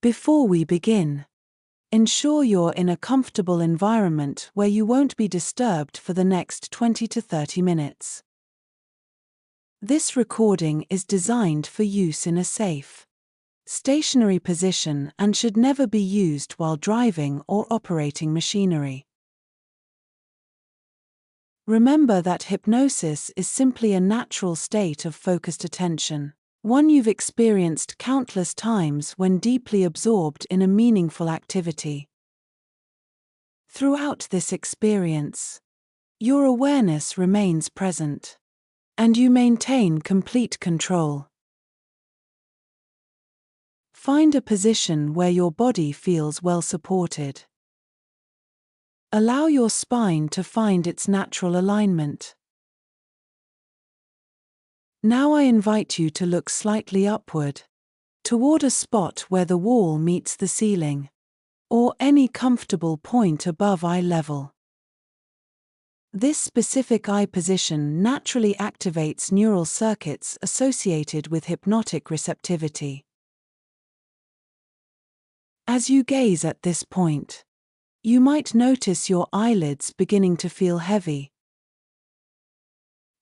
Before we begin, ensure you're in a comfortable environment where you won't be disturbed for the next 20 to 30 minutes. This recording is designed for use in a safe, stationary position and should never be used while driving or operating machinery. Remember that hypnosis is simply a natural state of focused attention, one you've experienced countless times when deeply absorbed in a meaningful activity. Throughout this experience, your awareness remains present, and you maintain complete control. Find a position where your body feels well supported. Allow your spine to find its natural alignment. Now I invite you to look slightly upward, toward a spot where the wall meets the ceiling, or any comfortable point above eye level. This specific eye position naturally activates neural circuits associated with hypnotic receptivity. As you gaze at this point, you might notice your eyelids beginning to feel heavy.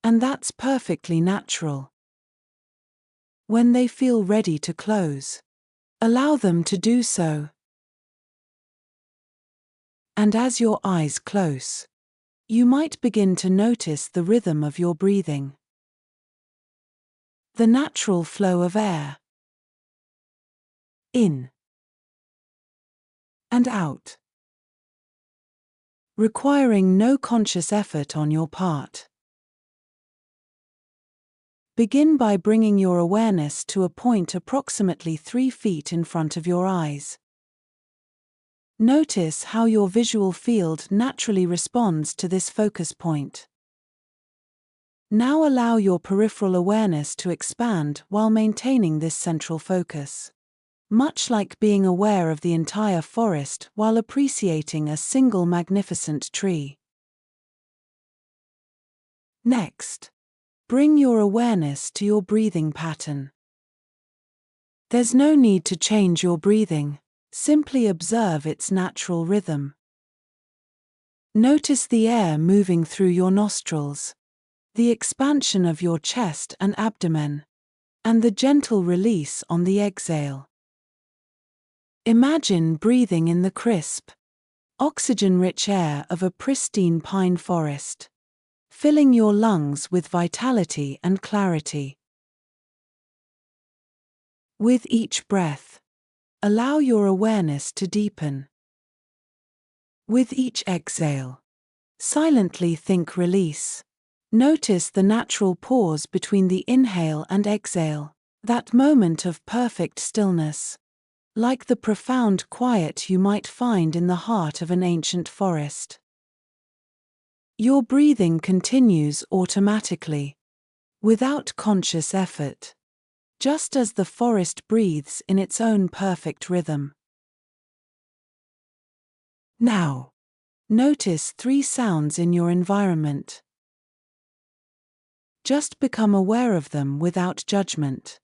And that's perfectly natural. When they feel ready to close, allow them to do so. And as your eyes close, you might begin to notice the rhythm of your breathing. The natural flow of air. In and out. Requiring no conscious effort on your part. Begin by bringing your awareness to a point approximately 3 feet in front of your eyes. Notice how your visual field naturally responds to this focus point. Now allow your peripheral awareness to expand while maintaining this central focus, much like being aware of the entire forest while appreciating a single magnificent tree. Next, bring your awareness to your breathing pattern. There's no need to change your breathing, simply observe its natural rhythm. Notice the air moving through your nostrils, the expansion of your chest and abdomen, and the gentle release on the exhale. Imagine breathing in the crisp, oxygen-rich air of a pristine pine forest, filling your lungs with vitality and clarity. With each breath, allow your awareness to deepen. With each exhale, silently think release. Notice the natural pause between the inhale and exhale, that moment of perfect stillness, like the profound quiet you might find in the heart of an ancient forest. Your breathing continues automatically, without conscious effort, just as the forest breathes in its own perfect rhythm. Now, notice 3 sounds in your environment. Just become aware of them without judgment.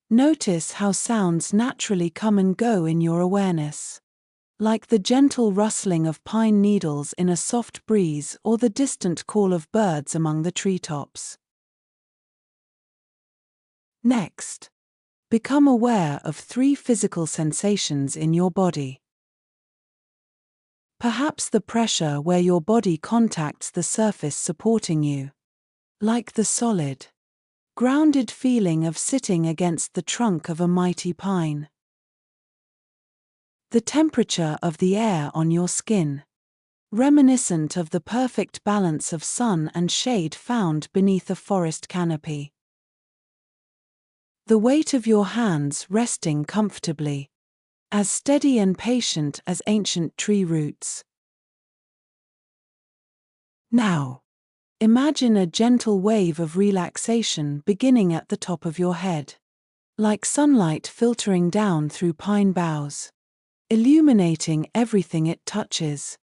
Notice how sounds naturally come and go in your awareness, like the gentle rustling of pine needles in a soft breeze or the distant call of birds among the treetops. Next, become aware of 3 physical sensations in your body. Perhaps the pressure where your body contacts the surface supporting you, like the solid, grounded feeling of sitting against the trunk of a mighty pine. The temperature of the air on your skin, reminiscent of the perfect balance of sun and shade found beneath a forest canopy. The weight of your hands resting comfortably, as steady and patient as ancient tree roots. Now, imagine a gentle wave of relaxation beginning at the top of your head, like sunlight filtering down through pine boughs, illuminating everything it touches.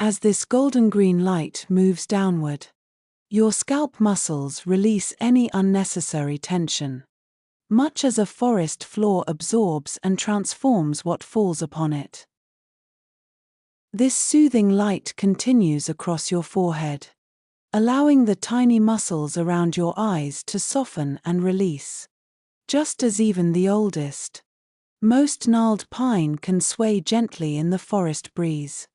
As this golden-green light moves downward, your scalp muscles release any unnecessary tension, much as a forest floor absorbs and transforms what falls upon it. This soothing light continues across your forehead, allowing the tiny muscles around your eyes to soften and release. Just as even the oldest, most gnarled pine can sway gently in the forest breeze.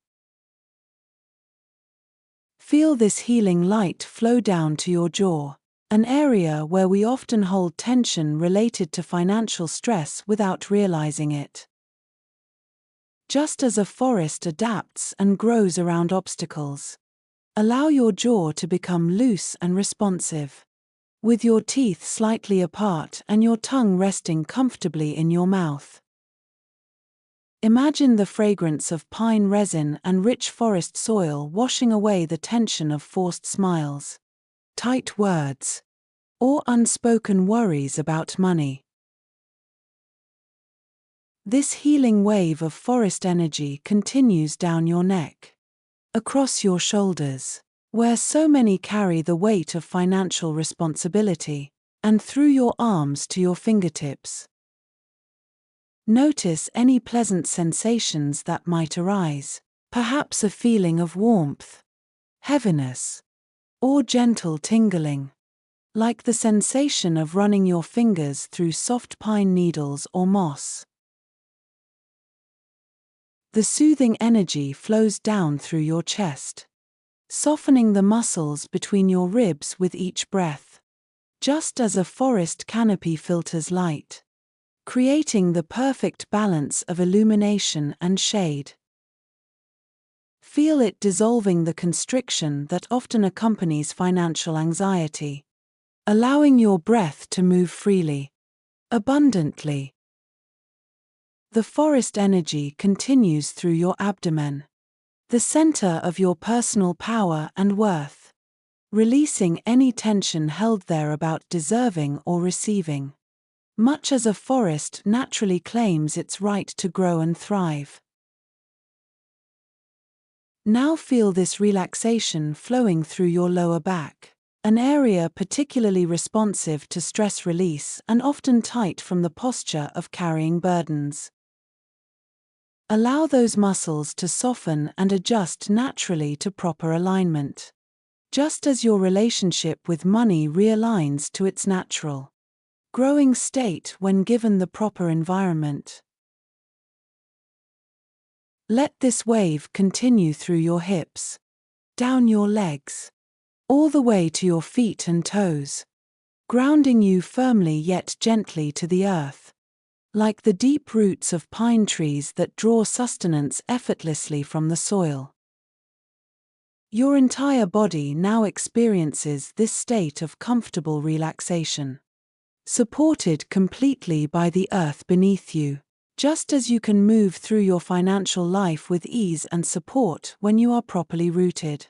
Feel this healing light flow down to your jaw, an area where we often hold tension related to financial stress without realizing it. Just as a forest adapts and grows around obstacles, allow your jaw to become loose and responsive, with your teeth slightly apart and your tongue resting comfortably in your mouth. Imagine the fragrance of pine resin and rich forest soil washing away the tension of forced smiles, tight words, or unspoken worries about money. This healing wave of forest energy continues down your neck, across your shoulders, where so many carry the weight of financial responsibility, and through your arms to your fingertips. Notice any pleasant sensations that might arise, perhaps a feeling of warmth, heaviness, or gentle tingling, like the sensation of running your fingers through soft pine needles or moss. The soothing energy flows down through your chest, softening the muscles between your ribs with each breath, just as a forest canopy filters light, creating the perfect balance of illumination and shade. Feel it dissolving the constriction that often accompanies financial anxiety, allowing your breath to move freely, abundantly. The forest energy continues through your abdomen, the center of your personal power and worth, releasing any tension held there about deserving or receiving, much as a forest naturally claims its right to grow and thrive. Now feel this relaxation flowing through your lower back, an area particularly responsive to stress release and often tight from the posture of carrying burdens. Allow those muscles to soften and adjust naturally to proper alignment, just as your relationship with money realigns to its natural, growing state when given the proper environment. Let this wave continue through your hips, down your legs, all the way to your feet and toes, grounding you firmly yet gently to the earth, like the deep roots of pine trees that draw sustenance effortlessly from the soil. Your entire body now experiences this state of comfortable relaxation, supported completely by the earth beneath you, just as you can move through your financial life with ease and support when you are properly rooted.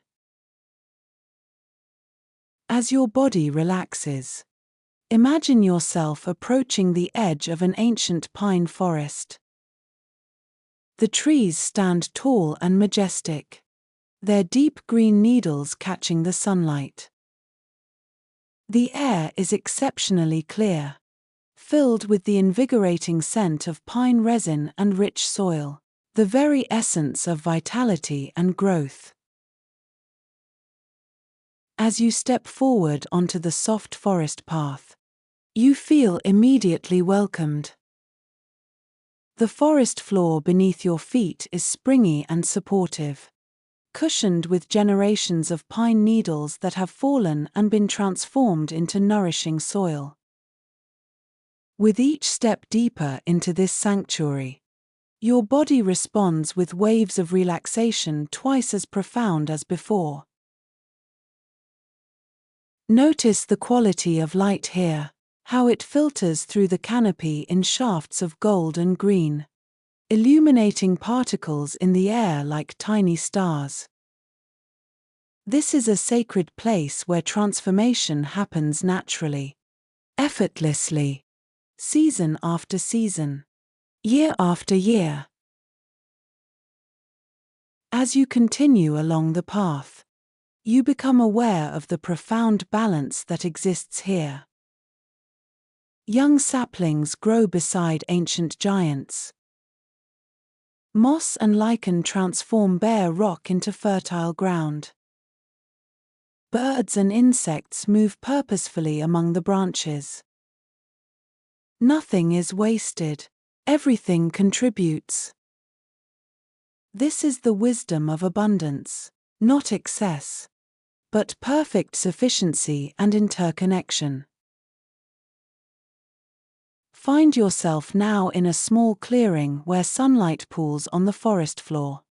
As your body relaxes, imagine yourself approaching the edge of an ancient pine forest. The trees stand tall and majestic, their deep green needles catching the sunlight. The air is exceptionally clear, filled with the invigorating scent of pine resin and rich soil, the very essence of vitality and growth. As you step forward onto the soft forest path, you feel immediately welcomed. The forest floor beneath your feet is springy and supportive, cushioned with generations of pine needles that have fallen and been transformed into nourishing soil. With each step deeper into this sanctuary, your body responds with waves of relaxation twice as profound as before. Notice the quality of light here, how it filters through the canopy in shafts of gold and green, illuminating particles in the air like tiny stars. This is a sacred place where transformation happens naturally, effortlessly, season after season, year after year. As you continue along the path, you become aware of the profound balance that exists here. Young saplings grow beside ancient giants. Moss and lichen transform bare rock into fertile ground. Birds and insects move purposefully among the branches. Nothing is wasted. Everything contributes. This is the wisdom of abundance, not excess, but perfect sufficiency and interconnection. Find yourself now in a small clearing where sunlight pools on the forest floor.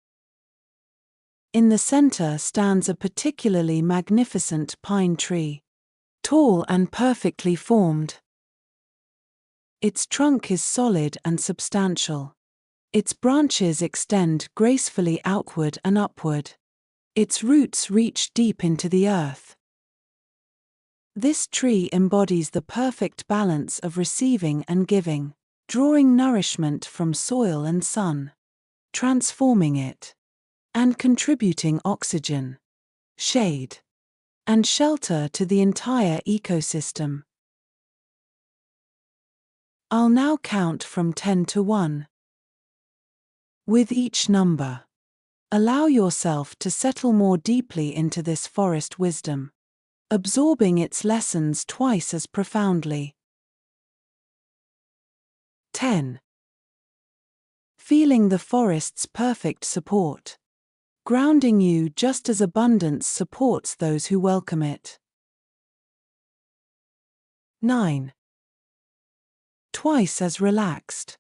In the center stands a particularly magnificent pine tree, tall and perfectly formed. Its trunk is solid and substantial. Its branches extend gracefully outward and upward. Its roots reach deep into the earth. This tree embodies the perfect balance of receiving and giving, drawing nourishment from soil and sun, transforming it, and contributing oxygen, shade, and shelter to the entire ecosystem. I'll now count from 10 to 1. With each number, allow yourself to settle more deeply into this forest wisdom, absorbing its lessons twice as profoundly. 10. Feeling the forest's perfect support, grounding you just as abundance supports those who welcome it. 9. Twice as relaxed,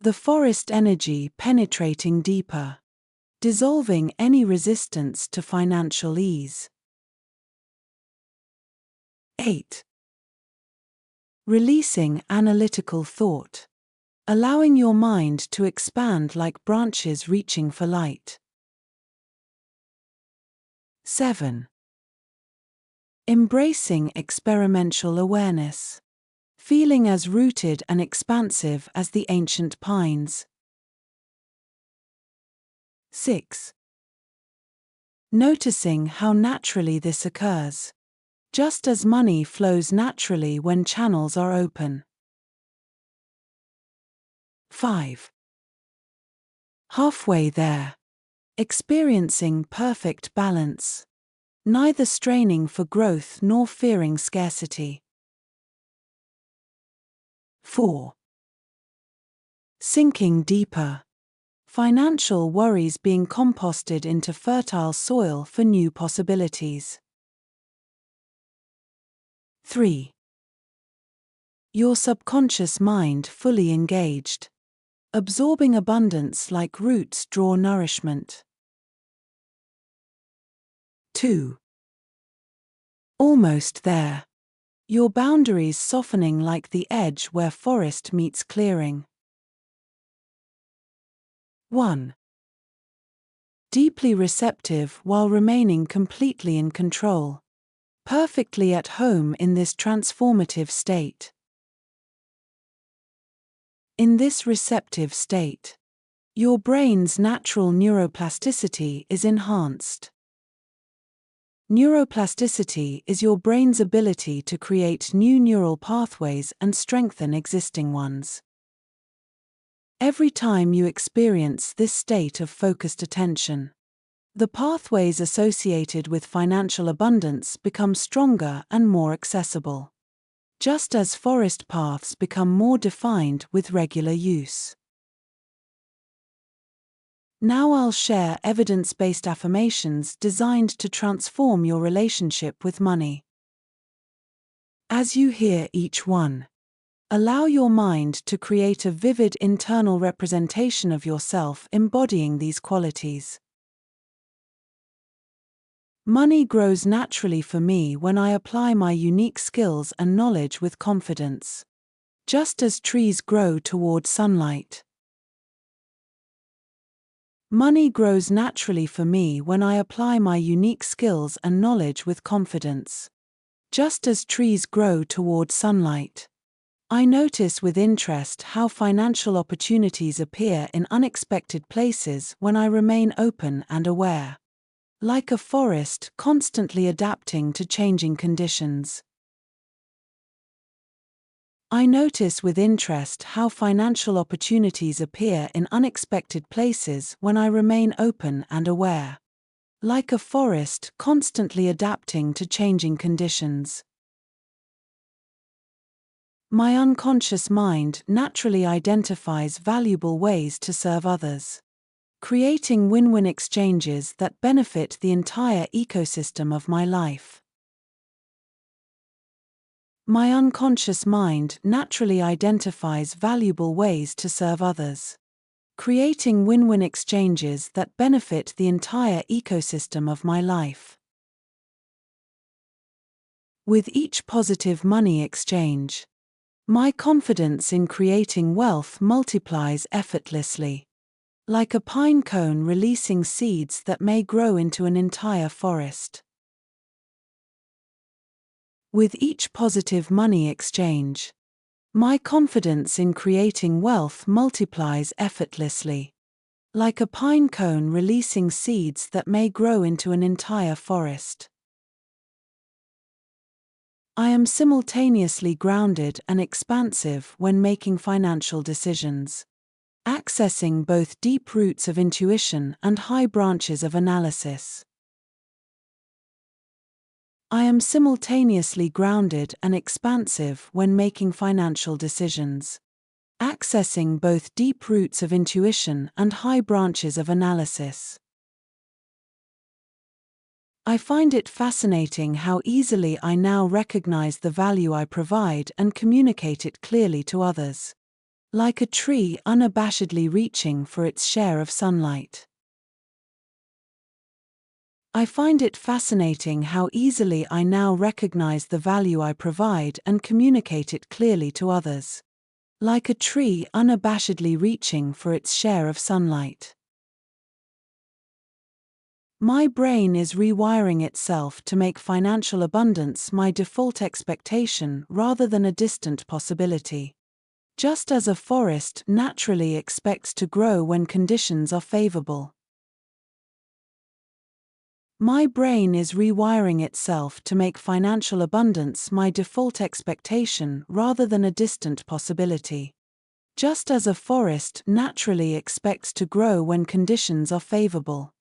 the forest energy penetrating deeper, dissolving any resistance to financial ease. 8. Releasing analytical thought, allowing your mind to expand like branches reaching for light. 7. Embracing experiential awareness, feeling as rooted and expansive as the ancient pines. 6. Noticing how naturally this occurs, just as money flows naturally when channels are open. 5. Halfway there, experiencing perfect balance, neither straining for growth nor fearing scarcity. 4. Sinking deeper, financial worries being composted into fertile soil for new possibilities. 3. Your subconscious mind fully engaged, absorbing abundance like roots draw nourishment. 2. Almost there, your boundaries softening like the edge where forest meets clearing. 1. Deeply receptive while remaining completely in control, perfectly at home in this transformative state. In this receptive state, your brain's natural neuroplasticity is enhanced. Neuroplasticity is your brain's ability to create new neural pathways and strengthen existing ones. Every time you experience this state of focused attention, the pathways associated with financial abundance become stronger and more accessible, just as forest paths become more defined with regular use. Now I'll share evidence-based affirmations designed to transform your relationship with money. As you hear each one, allow your mind to create a vivid internal representation of yourself embodying these qualities. Money grows naturally for me when I apply my unique skills and knowledge with confidence, just as trees grow toward sunlight. Money grows naturally for me when I apply my unique skills and knowledge with confidence, just as trees grow toward sunlight. I notice with interest how financial opportunities appear in unexpected places when I remain open and aware, like a forest constantly adapting to changing conditions. I notice with interest how financial opportunities appear in unexpected places when I remain open and aware. Like a forest constantly adapting to changing conditions. My unconscious mind naturally identifies valuable ways to serve others, creating win-win exchanges that benefit the entire ecosystem of my life. My unconscious mind naturally identifies valuable ways to serve others, creating win-win exchanges that benefit the entire ecosystem of my life. With each positive money exchange, my confidence in creating wealth multiplies effortlessly, like a pine cone releasing seeds that may grow into an entire forest. With each positive money exchange, my confidence in creating wealth multiplies effortlessly, like a pine cone releasing seeds that may grow into an entire forest. I am simultaneously grounded and expansive when making financial decisions, accessing both deep roots of intuition and high branches of analysis. I am simultaneously grounded and expansive when making financial decisions, accessing both deep roots of intuition and high branches of analysis. I find it fascinating how easily I now recognize the value I provide and communicate it clearly to others, like a tree unabashedly reaching for its share of sunlight. I find it fascinating how easily I now recognize the value I provide and communicate it clearly to others, like a tree unabashedly reaching for its share of sunlight. My brain is rewiring itself to make financial abundance my default expectation rather than a distant possibility. Just as a forest naturally expects to grow when conditions are favorable. My brain is rewiring itself to make financial abundance my default expectation rather than a distant possibility. Just as a forest naturally expects to grow when conditions are favorable.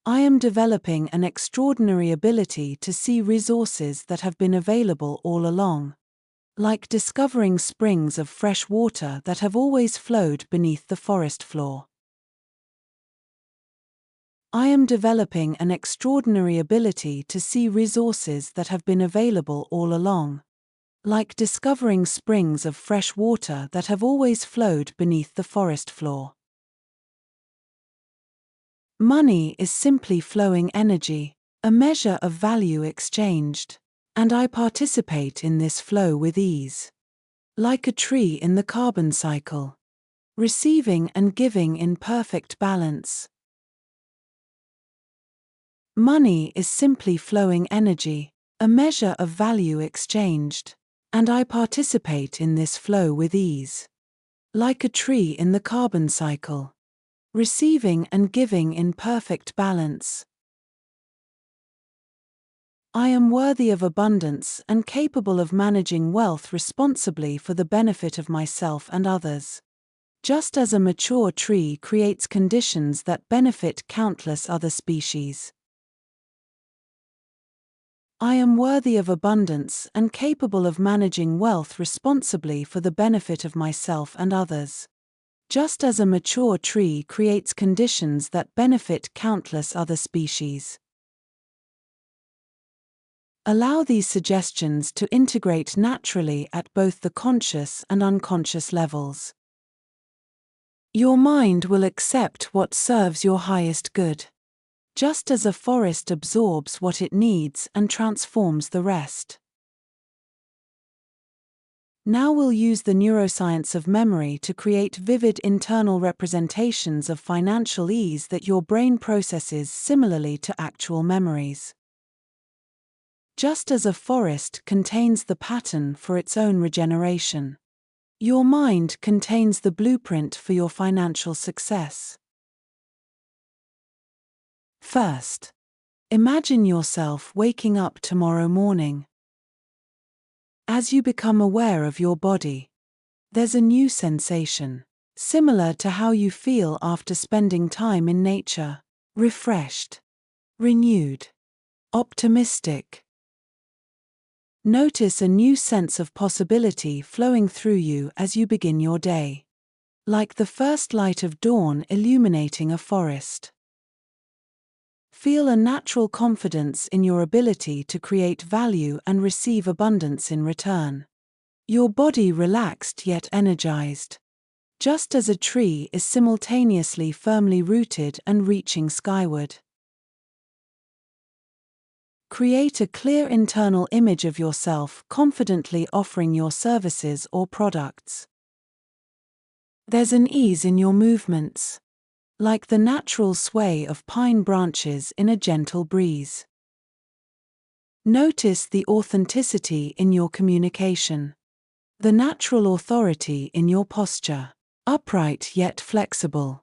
I am developing an extraordinary ability to see resources that have been available all along, like discovering springs of fresh water that have always flowed beneath the forest floor. I am developing an extraordinary ability to see resources that have been available all along, like discovering springs of fresh water that have always flowed beneath the forest floor. Money is simply flowing energy, a measure of value exchanged, and I participate in this flow with ease, like a tree in the carbon cycle, receiving and giving in perfect balance. Money is simply flowing energy, a measure of value exchanged, and I participate in this flow with ease, like a tree in the carbon cycle, receiving and giving in perfect balance. I am worthy of abundance and capable of managing wealth responsibly for the benefit of myself and others. Just as a mature tree creates conditions that benefit countless other species. I am worthy of abundance and capable of managing wealth responsibly for the benefit of myself and others. Just as a mature tree creates conditions that benefit countless other species. Allow these suggestions to integrate naturally at both the conscious and unconscious levels. Your mind will accept what serves your highest good, just as a forest absorbs what it needs and transforms the rest. Now we'll use the neuroscience of memory to create vivid internal representations of financial ease that your brain processes similarly to actual memories. Just as a forest contains the pattern for its own regeneration, your mind contains the blueprint for your financial success. First, imagine yourself waking up tomorrow morning. As you become aware of your body, there's a new sensation, similar to how you feel after spending time in nature: refreshed, renewed, optimistic. Notice a new sense of possibility flowing through you as you begin your day, like the first light of dawn illuminating a forest. Feel a natural confidence in your ability to create value and receive abundance in return. Your body relaxed yet energized, just as a tree is simultaneously firmly rooted and reaching skyward. Create a clear internal image of yourself confidently offering your services or products. There's an ease in your movements, like the natural sway of pine branches in a gentle breeze. Notice the authenticity in your communication, the natural authority in your posture, upright yet flexible,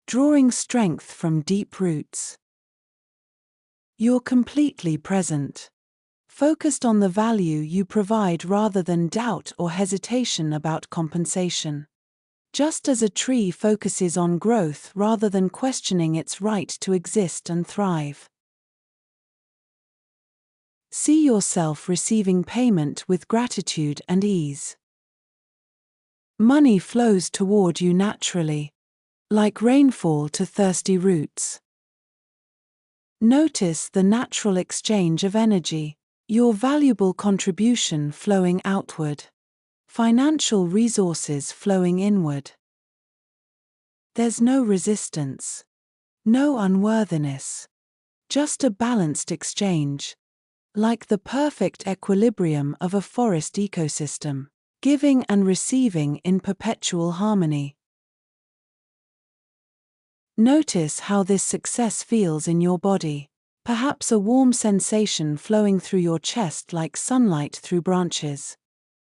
drawing strength from deep roots. You're completely present, focused on the value you provide rather than doubt or hesitation about compensation. Just as a tree focuses on growth rather than questioning its right to exist and thrive. See yourself receiving payment with gratitude and ease. Money flows toward you naturally, like rainfall to thirsty roots. Notice the natural exchange of energy, your valuable contribution flowing outward, financial resources flowing inward. There's no resistance, no unworthiness, just a balanced exchange, like the perfect equilibrium of a forest ecosystem, giving and receiving in perpetual harmony. Notice how this success feels in your body, perhaps a warm sensation flowing through your chest like sunlight through branches.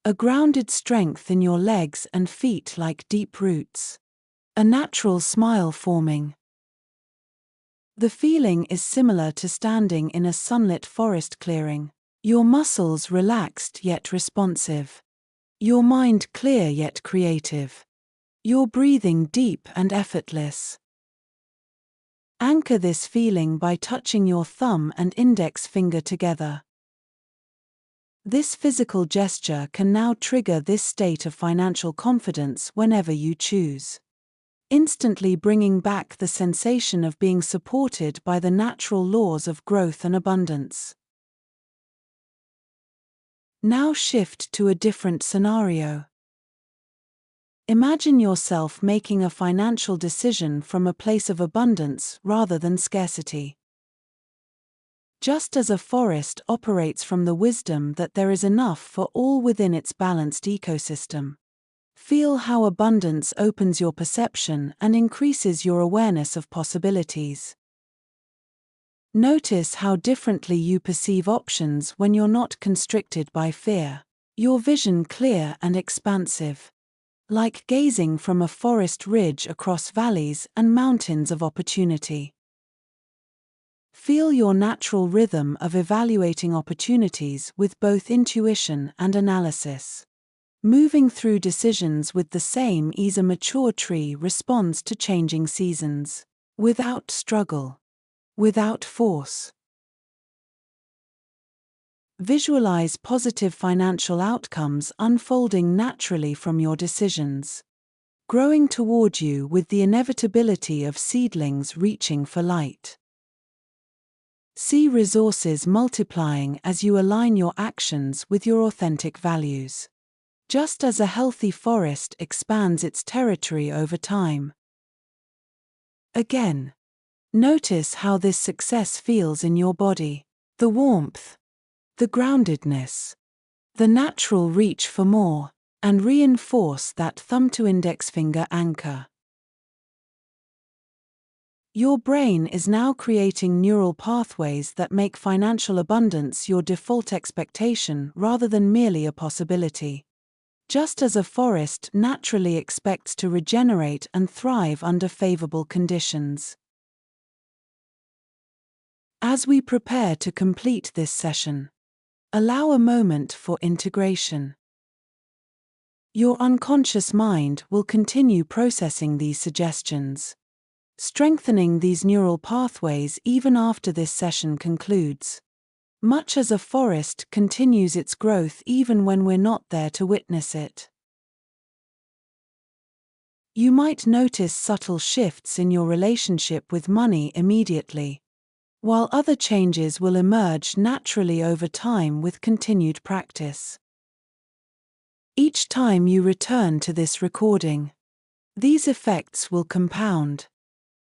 A grounded strength in your legs and feet like deep roots. A natural smile forming. The feeling is similar to standing in a sunlit forest clearing, your muscles relaxed yet responsive, your mind clear yet creative, your breathing deep and effortless. Anchor this feeling by touching your thumb and index finger together. This physical gesture can now trigger this state of financial confidence whenever you choose, instantly bringing back the sensation of being supported by the natural laws of growth and abundance. Now shift to a different scenario. Imagine yourself making a financial decision from a place of abundance rather than scarcity. Just as a forest operates from the wisdom that there is enough for all within its balanced ecosystem, feel how abundance opens your perception and increases your awareness of possibilities. Notice how differently you perceive options when you're not constricted by fear, your vision clear and expansive, like gazing from a forest ridge across valleys and mountains of opportunity. Feel your natural rhythm of evaluating opportunities with both intuition and analysis, moving through decisions with the same ease a mature tree responds to changing seasons, without struggle, without force. Visualize positive financial outcomes unfolding naturally from your decisions, growing toward you with the inevitability of seedlings reaching for light. See resources multiplying as you align your actions with your authentic values, just as a healthy forest expands its territory over time. Again, notice how this success feels in your body, the warmth, the groundedness, the natural reach for more, and reinforce that thumb to index finger anchor. Your brain is now creating neural pathways that make financial abundance your default expectation rather than merely a possibility. Just as a forest naturally expects to regenerate and thrive under favorable conditions. As we prepare to complete this session, Allow a moment for integration. Your unconscious mind will continue processing these suggestions, strengthening these neural pathways even after this session concludes. Much as a forest continues its growth even when we're not there to witness it. You might notice subtle shifts in your relationship with money immediately, while other changes will emerge naturally over time with continued practice. Each time you return to this recording, these effects will compound,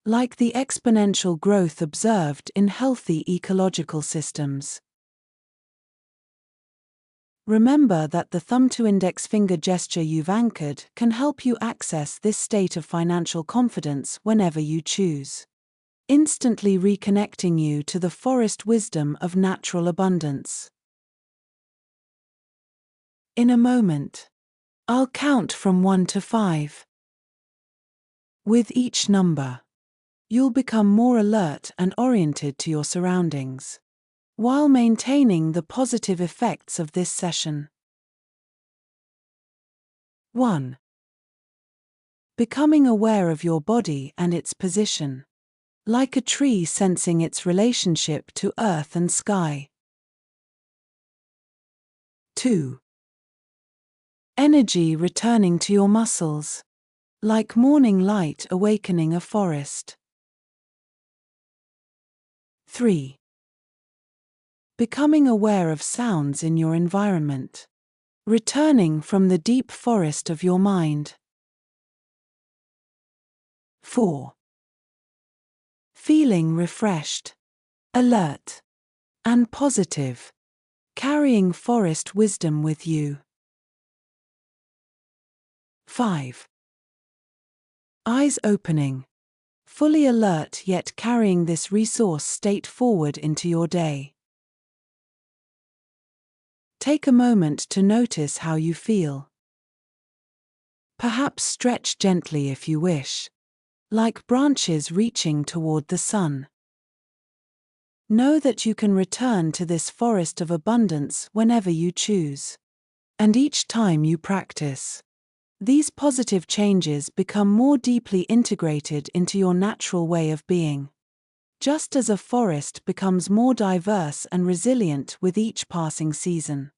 like the exponential growth observed in healthy ecological systems. Remember that the thumb to index finger gesture you've anchored can help you access this state of financial confidence whenever you choose, instantly reconnecting you to the forest wisdom of natural abundance. In a moment, I'll count from 1 to 5. With each number, you'll become more alert and oriented to your surroundings, while maintaining the positive effects of this session. 1. Becoming aware of your body and its position, like a tree sensing its relationship to earth and sky. 2. Energy returning to your muscles, like morning light awakening a forest. 3. Becoming aware of sounds in your environment, returning from the deep forest of your mind. 4. Feeling refreshed, alert, and positive, carrying forest wisdom with you. 5. Eyes opening, fully alert yet carrying this resource state forward into your day. Take a moment to notice how you feel. Perhaps stretch gently if you wish, like branches reaching toward the sun. Know that you can return to this forest of abundance whenever you choose. And each time you practice, these positive changes become more deeply integrated into your natural way of being, just as a forest becomes more diverse and resilient with each passing season.